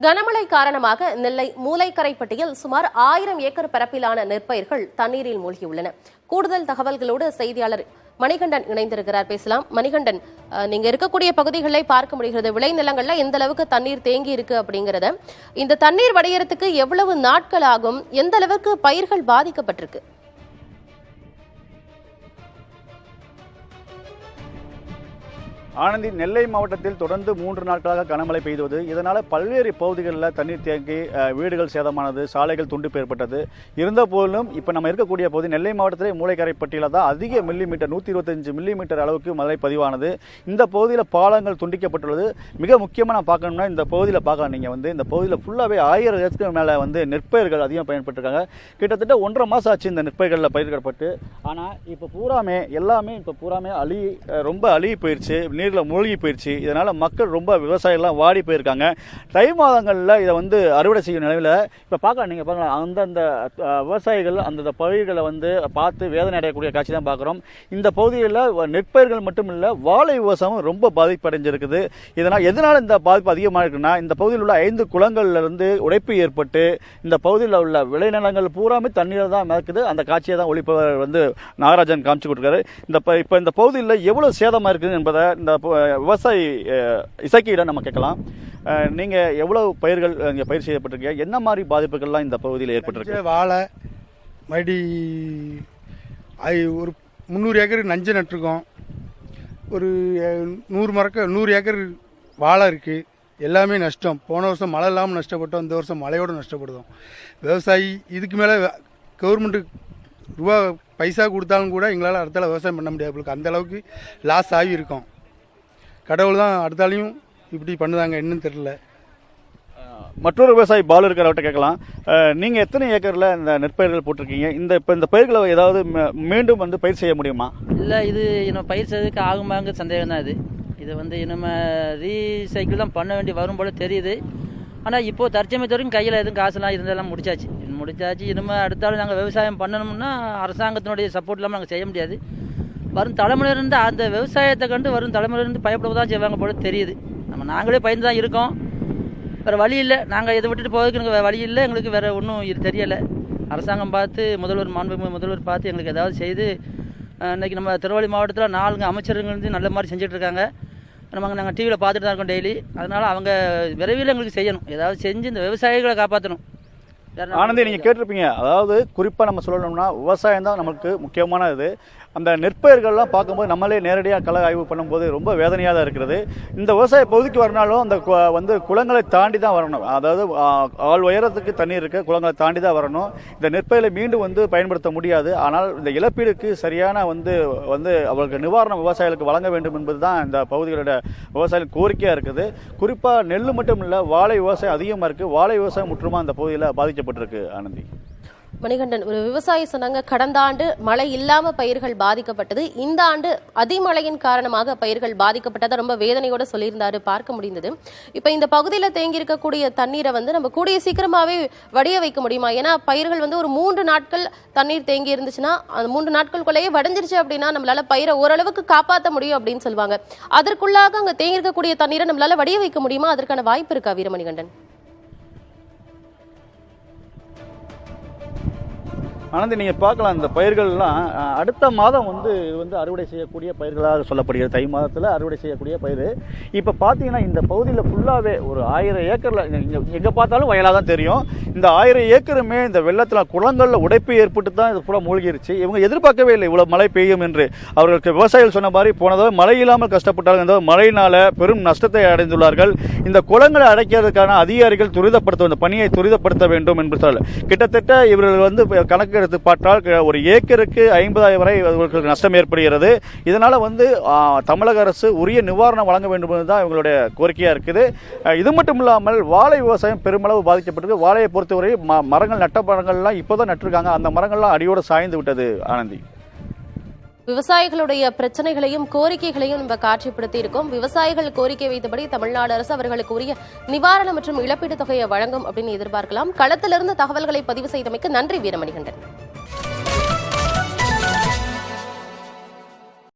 கனமழை காரணமாக நெல்லை மூலைக்கரைப்பட்டியில் சுமார் 1000 ஏக்கர் பரப்பிலான நெற்பயிர்கள் தண்ணீரில் மூழ்கியுள்ளன. கூடுதல் தகவல்களோடு செய்தியாளர் மணிகண்டன் இணைந்திருக்கிறார். பேசலாம். மணிகண்டன், நீங்க இருக்கக்கூடிய பகுதிகளை பார்க்க முடிகிறது. விளைநிலங்கள்ல எந்த அளவுக்கு தண்ணீர் தேங்கி இருக்கு அப்படிங்கறத, இந்த தண்ணீர் வடியறதுக்கு எவ்வளவு நாட்கள் ஆகும், எந்த அளவுக்கு பயிர்கள் பாதிக்கப்பட்டிருக்கு? ஆனந்தி, நெல்லை மாவட்டத்தில் தொடர்ந்து 3 நாட்களாக கனமழை பெய்துவது, இதனால் பல்வேறு பகுதிகளில் தண்ணீர் தேங்கி வீடுகள் சேதமானது, சாலைகள் துண்டிப்பு ஏற்பட்டது. இருந்த போதிலும் இப்போ நம்ம இருக்கக்கூடிய பகுதி நெல்லை மாவட்டத்திலே மூலைக்கரைப்பட்டியில் தான் அதிக மில்லிமீட்டர் 125 மில்லிமீட்டர் அளவுக்கு மழை பதிவானது. இந்த பகுதியில் பாலங்கள் துண்டிக்கப்பட்டுள்ளது. மிக முக்கியமாக நான் பார்க்கணும்னா இந்த பகுதியில் பார்க்கலாம். நீங்கள் இந்த பகுதியில் ஃபுல்லாகவே 1000 ஏக்கருக்கு மேலே நெற்பயிர்கள் அதிகம் பயன்பட்டுருக்காங்க. கிட்டத்தட்ட 1.5 மாதம் ஆச்சு இந்த நெற்பயிர்களில் பயிரிடப்பட்டு. ஆனால் இப்போ எல்லாமே ரொம்ப அழுகி போயிடுச்சு, நீரில் மூழ்கி போயிடுச்சு. இதனால் மக்கள் ரொம்ப விவசாயிகள்லாம் வாடி போயிருக்காங்க. தை மாதங்களில் இதை அறுவடை செய்யும் நிலையில் இப்போ பார்க்கலாம். நீங்கள் பார்க்கலாம், அந்தந்த விவசாயிகள் அந்த பயிர்களை பார்த்து வேதனை அடையக்கூடிய காட்சி தான் பார்க்குறோம். இந்த பகுதியில் நெற்பயிர்கள் மட்டும் இல்லை, வாழை விவசாயம் ரொம்ப பாதிப்படைஞ்சிருக்குது. எதனால் இந்த பாதிப்பு அதிகமாக இருக்குன்னா, இந்த பகுதியில் உள்ள 5 குளங்கள்லேருந்து உடைப்பு ஏற்பட்டு இந்த பகுதியில் உள்ள விளைநிலங்கள் பூராமே தண்ணீர் தான் மிதக்குது. அந்த காட்சியை தான் ஒளிப்பவர் நாகராஜன் காமிச்சு கொடுக்குறாரு. இப்போ இந்த பகுதியில் எவ்வளோ சேதமாக இருக்குது என்பதை இந்த விவசாயி இசைக்கிடம் நம்ம கேட்கலாம். நீங்க எவ்வளவு பயிர்கள் இங்கே பயிர் செய்யப்பட்டிருக்கீங்க, என்ன மாதிரி பாதிப்புகள்லாம் இந்த பகுதியில் ஏற்பட்டிருக்கு? வாழை மடி ஒரு 300 ஏக்கர் நஞ்சு நட்டுருக்கோம். ஒரு 100 ஏக்கர் வாழை இருக்கு. எல்லாமே நஷ்டம். போன வருஷம் மழை இல்லாமல் நஷ்டப்பட்டோம், இந்த வருஷம் மழையோடு நஷ்டப்படுதோம். விவசாயி இதுக்கு மேலே கவர்மெண்ட்டு பைசா கொடுத்தாலும் கூட எங்களால் அடுத்தால விவசாயம் பண்ண முடியாது. அந்த அளவுக்கு லாஸ் ஆகி இருக்கோம். கடவுள் தான் அடுத்தாலையும் இப்படி பண்ணுதாங்க, என்னன்னு தெரியல. மற்றொரு விவசாயி பாலு இருக்கிறவர்கிட்ட கேட்கலாம். நீங்கள் எத்தனை ஏக்கரில் இந்த நெற்பயிர்கள் போட்டிருக்கீங்க? இப்போ இந்த பயிர்களை ஏதாவது மீண்டும் பயிர் செய்ய முடியுமா? இல்லை, இது இன்னும் பயிர் செய்யறதுக்கு ஆகுமாங்க சந்தேகம் தான். இது இன்னும் ரீசைக்கிள் தான் பண்ண வேண்டி வரும் போல தெரியுது. ஆனால் இப்போது தற்சமயத்து வரைக்கும் கையில் எதுவும் காசுலாம் இருந்தெல்லாம் முடிச்சாச்சு. இனிமேல் அடுத்தாலும் நாங்கள் விவசாயம் பண்ணணும்னா அரசாங்கத்தினுடைய சப்போர்ட் இல்லாமல் நாங்கள் செய்ய முடியாது. வரும் தலைமுறையிலிருந்து அந்த விவசாயத்தை கண்டு வரும் தலைமுறையிலிருந்து பயப்பட தான் செய்வாங்க போல தெரியுது. நாங்களே பயந்து தான் இருக்கோம். வேறு வழி இல்லை. நாங்கள் இதை விட்டுட்டு போகிறதுக்கு எனக்கு வழி இல்லை. எங்களுக்கு வேறு ஒன்றும் தெரியலை. அரசாங்கம் பார்த்து மாண்புமிகு முதல்வர் பார்த்து எங்களுக்கு ஏதாவது செய்து, இன்றைக்கி நம்ம திருவள்ளி மாவட்டத்தில் 4 அமைச்சர்கள் நல்ல மாதிரி செஞ்சிட்ருக்காங்க. நாங்கள் டிவியில் பார்த்துட்டு தான் இருக்கோம் டெய்லி. அதனால் அவங்க விரைவில் எங்களுக்கு செய்யணும், ஏதாவது செஞ்சு இந்த விவசாயிகளை காப்பாற்றணும். ஆனந்தி, நீங்கள் கேட்டிருப்பீங்க, அதாவது குறிப்பாக நம்ம சொல்லணும்னா விவசாயம் தான் நமக்கு முக்கியமான இது. அந்த நெற்பயிர்கள்லாம் பார்க்கும்போது நம்மளே நேரடியாக கள ஆய்வு பண்ணும்போது ரொம்ப வேதனையாக தான் இருக்கிறது. இந்த விவசாய பகுதிக்கு வரனாலும் அந்த குளங்களை தாண்டி தான் வரணும். அதாவது ஆள் உயரத்துக்கு தண்ணீர் இருக்க குளங்களை தாண்டி தான் வரணும். இந்த நெற்பயிரை மீண்டும் பயன்படுத்த முடியாது. ஆனால் இந்த இழப்பீடுக்கு சரியான அவர்களுக்கு நிவாரணம் விவசாயிகளுக்கு வழங்க வேண்டும் என்பது தான் இந்த பகுதிகளோட விவசாயிகள் கோரிக்கையாக இருக்குது. குறிப்பாக நெல் மட்டும் இல்லை, வாழை விவசாயம் அதிகமாக இருக்குது. வாழை விவசாயம் முற்றுமா இந்த பகுதியில் பாதிக்கப்பட்டிருக்கு. ஆனந்தி, மணிகண்டன், ஒரு விவசாயி சொன்னாங்க, கடந்த ஆண்டு மழை இல்லாம பயிர்கள் பாதிக்கப்பட்டது, இந்த ஆண்டு அதிமழையின் காரணமாக பயிர்கள் பாதிக்கப்பட்டதை ரொம்ப வேதனையோட சொல்லியிருந்தாரு, பார்க்க முடிந்தது. இப்ப இந்த பகுதியில தேங்கி இருக்கக்கூடிய தண்ணீரை நம்ம கூடிய சீக்கிரமாவே வடிய வைக்க முடியுமா? ஏன்னா பயிர்கள் ஒரு 3 நாட்கள் தண்ணீர் தேங்கி இருந்துச்சுன்னா, அந்த 3 நாட்களுக்குள்ளேயே வடிஞ்சிருச்சு அப்படின்னா நம்மளால பயிரை ஓரளவுக்கு காப்பாற்ற முடியும் அப்படின்னு சொல்லுவாங்க. அதற்குள்ளாக அங்க தேங்கி இருக்கக்கூடிய தண்ணீரை நம்மளால வடிய வைக்க முடியுமா? அதற்கான வாய்ப்பு இருக்கா வீரமணிகண்டன்? ஆனந்தி, நீங்கள் பார்க்கலாம், இந்த பயிர்கள்லாம் அடுத்த மாதம் அறுவடை செய்யக்கூடிய பயிர்களாக சொல்லப்படுகிறது. தை மாதத்தில் அறுவடை செய்யக்கூடிய பயிர். இப்போ பார்த்தீங்கன்னா இந்த பகுதியில் ஃபுல்லாகவே ஒரு 1000 ஏக்கரில் எங்கே பார்த்தாலும் வயலாக தான் தெரியும். இந்த 1000 ஏக்கருமே இந்த வெள்ளத்தில் குளங்களில் உடைப்பு ஏற்பட்டு தான் இது ஃபுல்லாக மூழ்கிருச்சு. இவங்க எதிர்பார்க்கவே இல்லை இவ்வளோ மழை பெய்யும் என்று. அவர்களுக்கு விவசாயிகள் சொன்ன மாதிரி போனதாக மழை இல்லாமல் கஷ்டப்பட்டார்கள். இந்த மழையினால் பெரும் நஷ்டத்தை அடைந்துள்ளார்கள். இந்த குளங்களை அடைக்கிறதுக்கான அதிகாரிகள் இந்த பணியை துரிதப்படுத்த வேண்டும் என்று சொல்ல, கிட்டத்தட்ட இவர்கள் கணக்கு எடுத்து பார்த்தால் ஒரு ஏக்கருக்கு 50,000 வரை அவர்களுக்கு நஷ்டம் ஏற்படுகிறது. இதனால தமிழக அரசு உரிய நிவாரணம் வழங்க வேண்டும் என்பதுதான் இவங்களுடைய கோரிக்கையா இருக்குது. இது மட்டும் இல்லாமல் வாழை விவசாயம் பெருமளவு பாதிக்கப்பட்டிருக்கு. வாழையை பொறுத்தவரை மரங்கள் நட்ட மரங்கள்லாம் இப்போதான் நட்டிருக்காங்க. அந்த மரங்கள்லாம் அடியோடு சாய்ந்து விட்டது. ஆனந்தி, விவசாயிகளுடைய பிரச்சனைகளையும் கோரிக்கைகளையும் நம்ம காட்சிப்படுத்தி இருக்கோம். விவசாயிகள் கோரிக்கை வைத்தபடி தமிழ்நாடு அரசு அவர்களுக்கு உரிய நிவாரணம் மற்றும் இழப்பீடு தொகையை வழங்கும் அப்படின்னு எதிர்பார்க்கலாம். களத்திலிருந்து தகவல்களை பதிவு செய்தமைக்கு நன்றி வீரமணிகண்டன்.